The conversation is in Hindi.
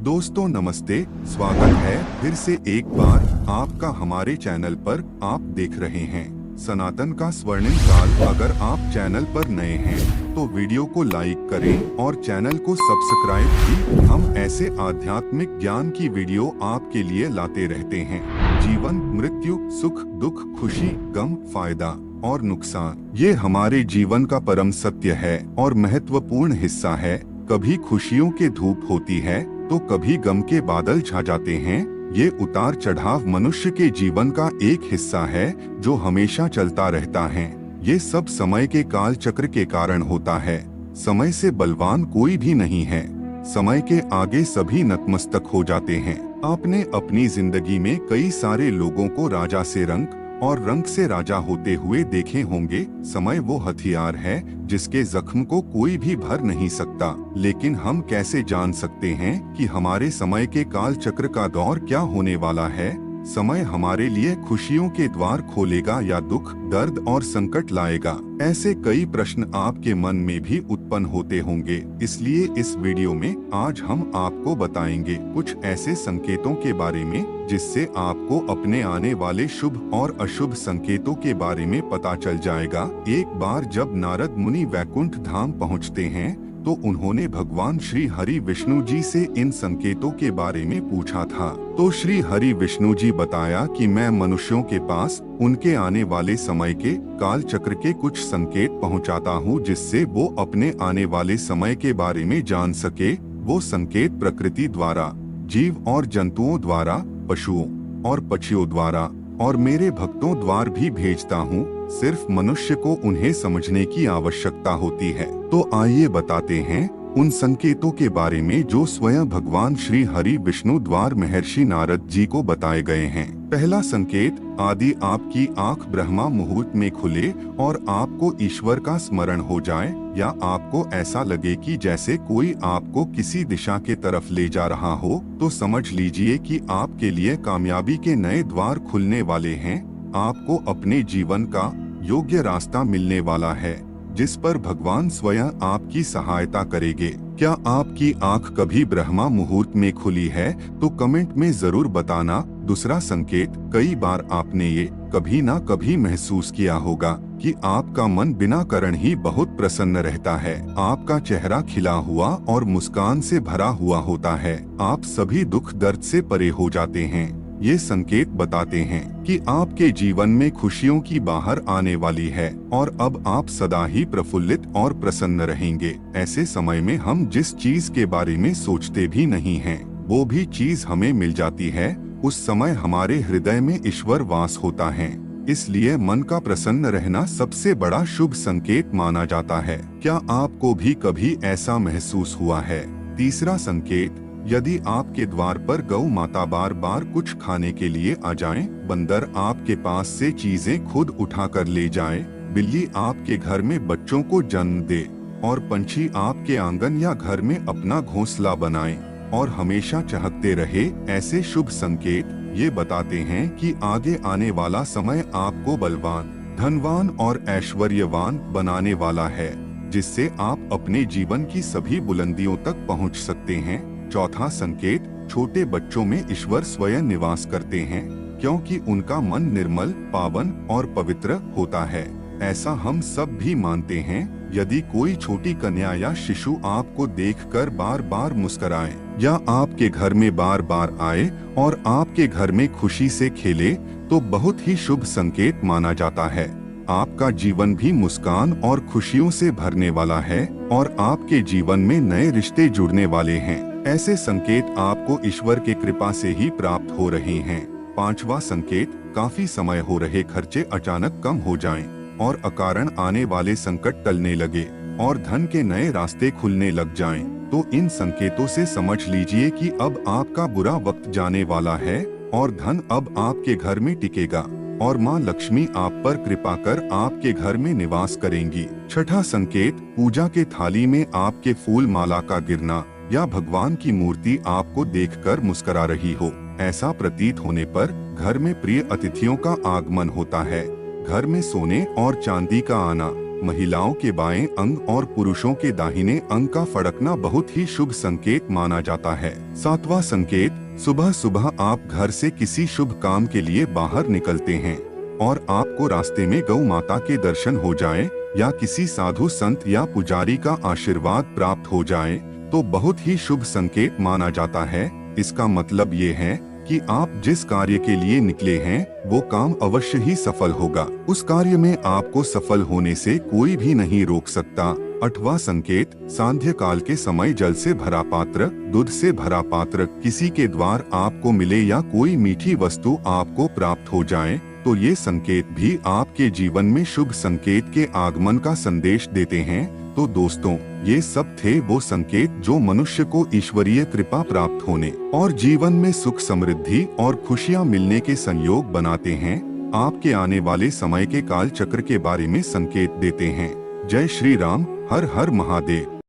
दोस्तों नमस्ते, स्वागत है फिर से एक बार आपका हमारे चैनल पर। आप देख रहे हैं सनातन का स्वर्णिम काल। अगर आप चैनल पर नए हैं तो वीडियो को लाइक करें और चैनल को सब्सक्राइब भी। हम ऐसे आध्यात्मिक ज्ञान की वीडियो आपके लिए लाते रहते हैं। जीवन, मृत्यु, सुख, दुख, खुशी, गम, फायदा और नुकसान, ये हमारे जीवन का परम सत्य है और महत्वपूर्ण हिस्सा है। कभी खुशियों के धूप होती है तो कभी गम के बादल छा जाते हैं। ये उतार चढ़ाव मनुष्य के जीवन का एक हिस्सा है जो हमेशा चलता रहता है। ये सब समय के काल चक्र के कारण होता है। समय से बलवान कोई भी नहीं है। समय के आगे सभी नतमस्तक हो जाते हैं। आपने अपनी जिंदगी में कई सारे लोगों को राजा से रंक और रंक से राजा होते हुए देखे होंगे। समय वो हथियार है जिसके जख्म को कोई भी भर नहीं सकता। लेकिन हम कैसे जान सकते हैं कि हमारे समय के काल चक्र का दौर क्या होने वाला है? समय हमारे लिए खुशियों के द्वार खोलेगा या दुख, दर्द और संकट लाएगा? ऐसे कई प्रश्न आपके मन में भी उत्पन्न होते होंगे। इसलिए इस वीडियो में आज हम आपको बताएंगे कुछ ऐसे संकेतों के बारे में जिससे आपको अपने आने वाले शुभ और अशुभ संकेतों के बारे में पता चल जाएगा। एक बार जब नारद मुनि वैकुंठ धाम पहुँचते हैं तो उन्होंने भगवान श्री हरि विष्णु जी से इन संकेतों के बारे में पूछा था। तो श्री हरि विष्णु जी बताया कि मैं मनुष्यों के पास उनके आने वाले समय के काल चक्र के कुछ संकेत पहुंचाता हूं जिससे वो अपने आने वाले समय के बारे में जान सके। वो संकेत प्रकृति द्वारा, जीव और जंतुओं द्वारा, पशुओं और पक्षियों द्वारा और मेरे भक्तों द्वारा भी भेजता हूँ। सिर्फ मनुष्य को उन्हें समझने की आवश्यकता होती है। तो आइए बताते हैं उन संकेतों के बारे में जो स्वयं भगवान श्री हरि विष्णु द्वारा महर्षि नारद जी को बताए गए हैं। पहला संकेत, आदि आपकी आंख ब्रह्मा मुहूर्त में खुले और आपको ईश्वर का स्मरण हो जाए या आपको ऐसा लगे कि जैसे कोई आपको किसी दिशा के तरफ ले जा रहा हो, तो समझ लीजिए कि आपके लिए कामयाबी के नए द्वार खुलने वाले हैं। आपको अपने जीवन का योग्य रास्ता मिलने वाला है जिस पर भगवान स्वयं आपकी सहायता करेंगे। क्या आपकी आंख कभी ब्रह्मा मुहूर्त में खुली है? तो कमेंट में जरूर बताना। दूसरा संकेत, कई बार आपने ये कभी ना कभी महसूस किया होगा कि आपका मन बिना कारण ही बहुत प्रसन्न रहता है। आपका चेहरा खिला हुआ और मुस्कान से भरा हुआ होता है। आप सभी दुख दर्द से परे हो जाते हैं। ये संकेत बताते हैं कि आपके जीवन में खुशियों की बाहर आने वाली है और अब आप सदा ही प्रफुल्लित और प्रसन्न रहेंगे। ऐसे समय में हम जिस चीज के बारे में सोचते भी नहीं हैं, वो भी चीज हमें मिल जाती है। उस समय हमारे हृदय में ईश्वर वास होता है। इसलिए मन का प्रसन्न रहना सबसे बड़ा शुभ संकेत माना जाता है। क्या आपको भी कभी ऐसा महसूस हुआ है? तीसरा संकेत, यदि आपके द्वार पर गौ माता बार बार कुछ खाने के लिए आ जाएं, बंदर आपके पास से चीजें खुद उठाकर ले जाए, बिल्ली आपके घर में बच्चों को जन्म दे और पंछी आपके आंगन या घर में अपना घोंसला बनाए और हमेशा चहकते रहे, ऐसे शुभ संकेत ये बताते हैं कि आगे आने वाला समय आपको बलवान, धनवान और ऐश्वर्यवान बनाने वाला है, जिससे आप अपने जीवन की सभी बुलंदियों तक पहुंच सकते हैं। चौथा संकेत, छोटे बच्चों में ईश्वर स्वयं निवास करते हैं क्योंकि उनका मन निर्मल, पावन और पवित्र होता है। ऐसा हम सब भी मानते हैं। यदि कोई छोटी कन्या या शिशु आपको देखकर बार बार मुस्कुराए या आपके घर में बार बार आए और आपके घर में खुशी से खेले, तो बहुत ही शुभ संकेत माना जाता है। आपका जीवन भी मुस्कान और खुशियों से भरने वाला है और आपके जीवन में नए रिश्ते जुड़ने वाले हैं। ऐसे संकेत आपको ईश्वर के कृपा से ही प्राप्त हो रहे हैं। पांचवा संकेत, काफी समय हो रहे खर्चे अचानक कम हो जाएं और अकारण आने वाले संकट टलने लगे और धन के नए रास्ते खुलने लग जाएं। तो इन संकेतों से समझ लीजिए कि अब आपका बुरा वक्त जाने वाला है और धन अब आपके घर में टिकेगा और माँ लक्ष्मी आप पर कृपा कर आपके घर में निवास करेंगी। छठा संकेत, पूजा के थाली में आपके फूल माला का गिरना या भगवान की मूर्ति आपको देखकर मुस्कुरा रही हो। ऐसा प्रतीत होने पर घर में प्रिय अतिथियों का आगमन होता है। घर में सोने और चांदी का आना महिलाओं के बाएं अंग और पुरुषों के दाहिने अंग का फड़कना बहुत ही शुभ संकेत माना जाता है। 7वां संकेत, सुबह सुबह आप घर से किसी शुभ काम के लिए बाहर निकलते हैं और आपको रास्ते में गौ माता के दर्शन हो जाए या किसी साधु संत या पुजारी का आशीर्वाद प्राप्त हो जाए तो बहुत ही शुभ संकेत माना जाता है। इसका मतलब ये है कि आप जिस कार्य के लिए निकले हैं वो काम अवश्य ही सफल होगा। उस कार्य में आपको सफल होने से कोई भी नहीं रोक सकता। 8वां संकेत, सांध्य काल के समय जल से भरा पात्र, दूध से भरा पात्र किसी के द्वार आपको मिले या कोई मीठी वस्तु आपको प्राप्त हो जाए तो ये संकेत भी आपके जीवन में शुभ संकेत के आगमन का संदेश देते हैं। तो दोस्तों, ये सब थे वो संकेत जो मनुष्य को ईश्वरीय कृपा प्राप्त होने और जीवन में सुख समृद्धि और खुशियां मिलने के संयोग बनाते हैं। आपके आने वाले समय के काल चक्र के बारे में संकेत देते हैं। जय श्री राम, हर हर महादेव।